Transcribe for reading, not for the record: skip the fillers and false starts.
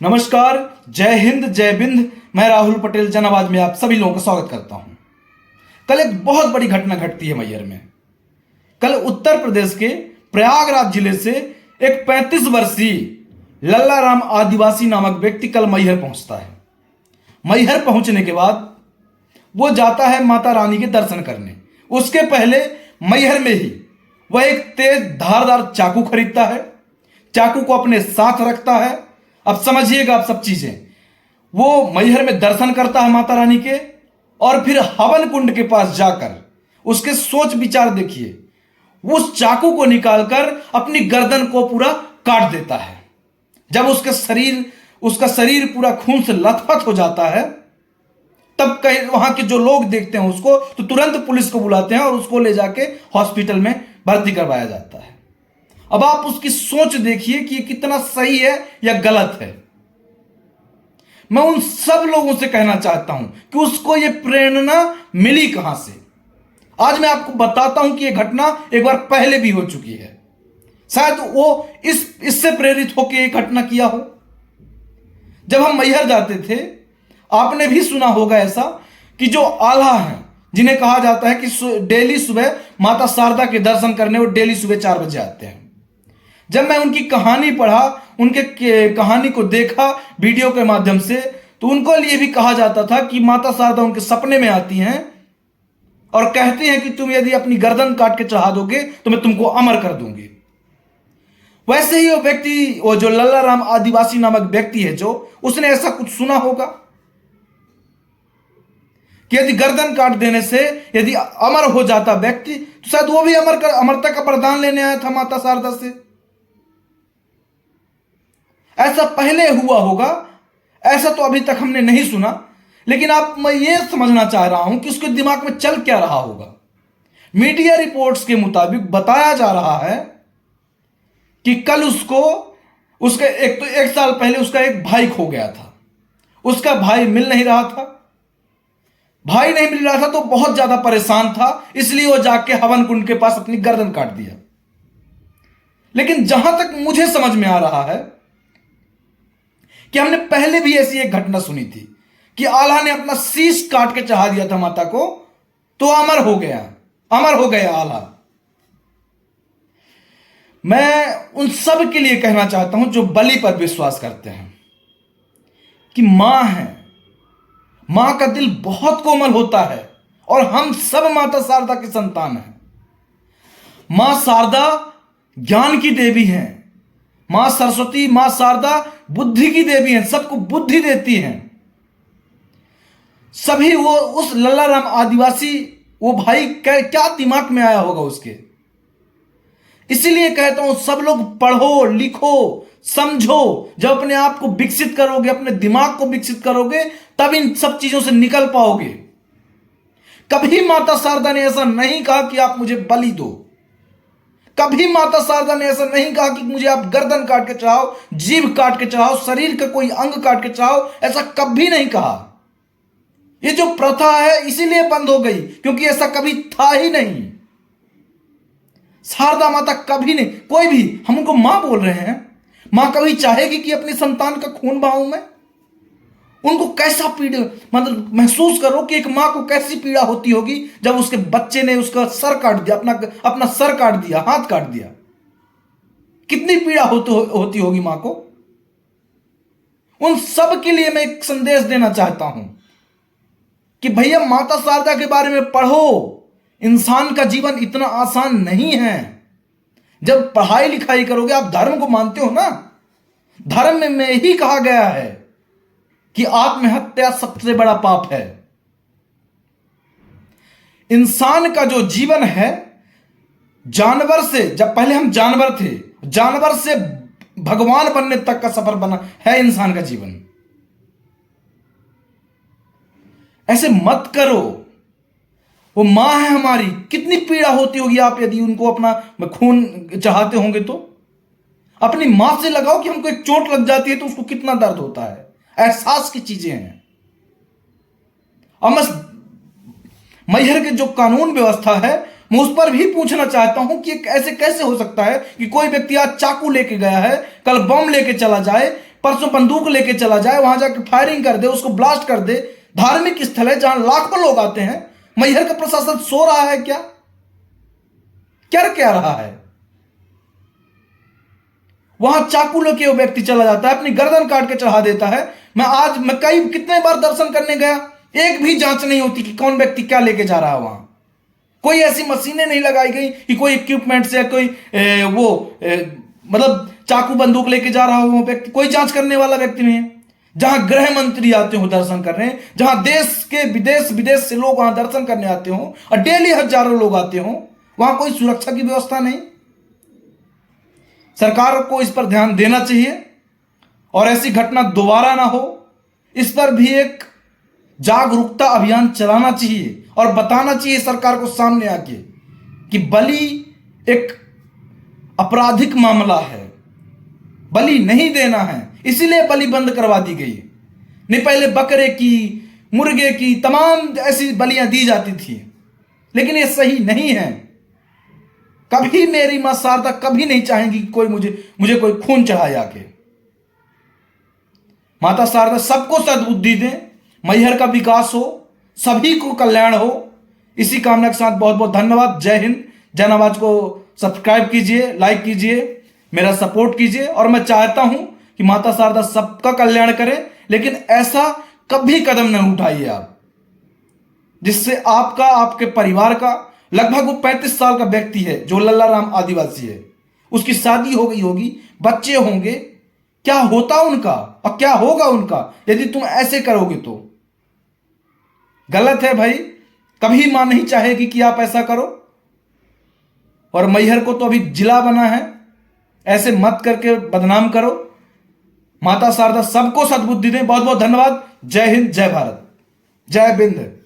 नमस्कार, जय हिंद, जय बिंद। मैं राहुल पटेल जन आवाज में आप सभी लोगों का स्वागत करता हूं। कल एक बहुत बड़ी घटना घटती है मैहर में। कल उत्तर प्रदेश के प्रयागराज जिले से एक 35 वर्षीय लल्लाराम आदिवासी नामक व्यक्ति कल मैहर पहुंचता है। मैहर पहुंचने के बाद वो जाता है माता रानी के दर्शन करने। उसके पहले मैहर में ही वह एक तेज धारदार चाकू खरीदता है, चाकू को अपने साथ रखता है। अब समझिएगा आप सब चीजें। वो मैहर में दर्शन करता है माता रानी के, और फिर हवन कुंड के पास जाकर उसके सोच विचार देखिए, उस चाकू को निकालकर अपनी गर्दन को पूरा काट देता है। जब उसका शरीर पूरा खून से लथपथ हो जाता है, तब कहीं वहां के जो लोग देखते हैं उसको, तो तुरंत पुलिस को बुलाते हैं और उसको ले जाके हॉस्पिटल में भर्ती करवाया जाता है। अब आप उसकी सोच देखिए कि ये कितना सही है या गलत है। मैं उन सब लोगों से कहना चाहता हूं कि उसको ये प्रेरणा मिली कहां से। आज मैं आपको बताता हूं कि यह घटना एक बार पहले भी हो चुकी है। शायद वो इससे प्रेरित होकर यह घटना किया हो। जब हम मैहर जाते थे, आपने भी सुना होगा ऐसा कि जो आल्हा हैं, जिन्हें कहा जाता है कि डेली सुबह माता शारदा के दर्शन करने वो डेली सुबह 4 बजे आते हैं। जब मैं उनकी कहानी पढ़ा, उनके कहानी को देखा वीडियो के माध्यम से, तो उनको लिए भी कहा जाता था कि माता शारदा उनके सपने में आती हैं और कहती हैं कि तुम यदि अपनी गर्दन काट के चढ़ा दोगे तो मैं तुमको अमर कर दूंगी। वैसे ही वो जो लल्लाराम आदिवासी नामक व्यक्ति है, जो उसने ऐसा कुछ सुना होगा कि यदि गर्दन काट देने से यदि अमर हो जाता व्यक्ति, तो शायद वो भी अमरता का वरदान लेने आया था माता शारदा से। ऐसा पहले हुआ होगा, ऐसा तो अभी तक हमने नहीं सुना, लेकिन मैं ये समझना चाह रहा हूं कि उसके दिमाग में चल क्या रहा होगा। मीडिया रिपोर्ट्स के मुताबिक बताया जा रहा है कि कल उसके एक साल पहले उसका एक भाई खो गया था। उसका भाई मिल नहीं रहा था। भाई नहीं मिल रहा था तो बहुत ज्यादा परेशान था, इसलिए वो जाके हवन कुंड के पास अपनी गर्दन काट दिया। लेकिन जहां तक मुझे समझ में आ रहा है कि हमने पहले भी ऐसी एक घटना सुनी थी कि आल्हा ने अपना शीश काट के चढ़ा दिया था माता को, तो अमर हो गया आल्हा। मैं उन सब के लिए कहना चाहता हूं जो बलि पर विश्वास करते हैं कि मां है, मां का दिल बहुत कोमल होता है और हम सब माता शारदा की संतान हैं। मां शारदा ज्ञान की देवी हैं। मां सरस्वती, मां शारदा बुद्धि की देवी हैं, सबको बुद्धि देती हैं। सभी वो उस लल्लाराम आदिवासी वो भाई क्या दिमाग में आया होगा उसके। इसीलिए कहता हूं सब लोग पढ़ो, लिखो, समझो। जब अपने आप को विकसित करोगे, अपने दिमाग को विकसित करोगे, तब इन सब चीजों से निकल पाओगे। कभी माता शारदा ने ऐसा नहीं कहा कि आप मुझे बलि दो। कभी माता शारदा ने ऐसा नहीं कहा कि मुझे आप गर्दन काट के चढ़ाओ, जीभ काट के चढ़ाओ, शरीर का कोई अंग काट के चढ़ाओ, ऐसा कभी नहीं कहा। ये जो प्रथा है इसीलिए बंद हो गई, क्योंकि ऐसा कभी था ही नहीं। शारदा माता कभी नहीं, कोई भी, हम उनको मां बोल रहे हैं, मां कभी चाहेगी कि अपनी संतान का खून बहाऊं मैं? उनको कैसा पीड़ा, मतलब महसूस करो कि एक मां को कैसी पीड़ा होती होगी जब उसके बच्चे ने उसका सर काट दिया, अपना सर काट दिया, हाथ काट दिया। कितनी पीड़ा होती होगी मां को। उन सब के लिए मैं एक संदेश देना चाहता हूं कि भैया माता शारदा के बारे में पढ़ो। इंसान का जीवन इतना आसान नहीं है। जब पढ़ाई लिखाई करोगे, आप धर्म को मानते हो ना, धर्म में ही कहा गया है कि आत्महत्या सबसे बड़ा पाप है। इंसान का जो जीवन है, जानवर से, जब पहले हम जानवर थे, जानवर से भगवान बनने तक का सफर बना है इंसान का जीवन। ऐसे मत करो। वो मां है हमारी, कितनी पीड़ा होती होगी आप यदि उनको अपना खून चाहते होंगे तो। अपनी मां से लगाओ कि हमको एक चोट लग जाती है तो उसको कितना दर्द होता है। एहसास की चीजें हैं। मैहर के जो कानून व्यवस्था है, मैं उस पर भी पूछना चाहता हूं कि ऐसे कैसे हो सकता है कि कोई व्यक्ति आज चाकू लेके गया है, कल बम लेके चला जाए, परसों बंदूक लेके चला जाए, वहां जाके फायरिंग कर दे, उसको ब्लास्ट कर दे। धार्मिक स्थल है जहां लाखों लोग आते हैं। मैहर का प्रशासन सो रहा है क्या? क्या रहा है? वहां चाकू लेके वो व्यक्ति चला जाता है, अपनी गर्दन काट के चढ़ा देता है। मैं कितने बार दर्शन करने गया, एक भी जांच नहीं होती कि कौन व्यक्ति क्या लेके जा रहा है। वहां कोई ऐसी मशीनें नहीं लगाई गई कि कोई इक्विपमेंट से कोई मतलब चाकू बंदूक लेके जा रहा हो वो व्यक्ति। कोई जांच करने वाला व्यक्ति नहीं है। जहां गृह मंत्री आते हो दर्शन करने, जहां देश के विदेश से लोग वहां दर्शन करने आते हो और डेली हजारों लोग आते हो, वहां कोई सुरक्षा की व्यवस्था नहीं। सरकार को इस पर ध्यान देना चाहिए और ऐसी घटना दोबारा ना हो, इस पर भी एक जागरूकता अभियान चलाना चाहिए और बताना चाहिए सरकार को सामने आके कि बलि एक आपराधिक मामला है, बलि नहीं देना है। इसीलिए बलि बंद करवा दी गई। नहीं पहले बकरे की, मुर्गे की तमाम ऐसी बलियां दी जाती थी, लेकिन ये सही नहीं है। कभी मेरी मां शारदा कभी नहीं चाहेंगी कि कोई मुझे कोई खून चढ़ाए आके। माता शारदा सबको सद्बुद्धि दें, मैहर का विकास हो, सभी को कल्याण हो। इसी कामना के साथ बहुत बहुत धन्यवाद। जय हिंद। जन आवाज को सब्सक्राइब कीजिए, लाइक कीजिए, मेरा सपोर्ट कीजिए। और मैं चाहता हूं कि माता शारदा सबका कल्याण करे, लेकिन ऐसा कभी कदम नहीं उठाइए आप जिससे आपका, आपके परिवार का, लगभग वो 35 साल का व्यक्ति है जो लल्ला राम आदिवासी है, उसकी शादी हो गई होगी, बच्चे होंगे, क्या होता उनका और क्या होगा उनका यदि तुम ऐसे करोगे तो। गलत है भाई। कभी मां नहीं चाहेगी कि आप ऐसा करो। और मैहर को तो अभी जिला बना है, ऐसे मत करके बदनाम करो। माता शारदा सबको सद्बुद्धि दें। बहुत बहुत धन्यवाद। जय हिंद, जय भारत, जय बिंद।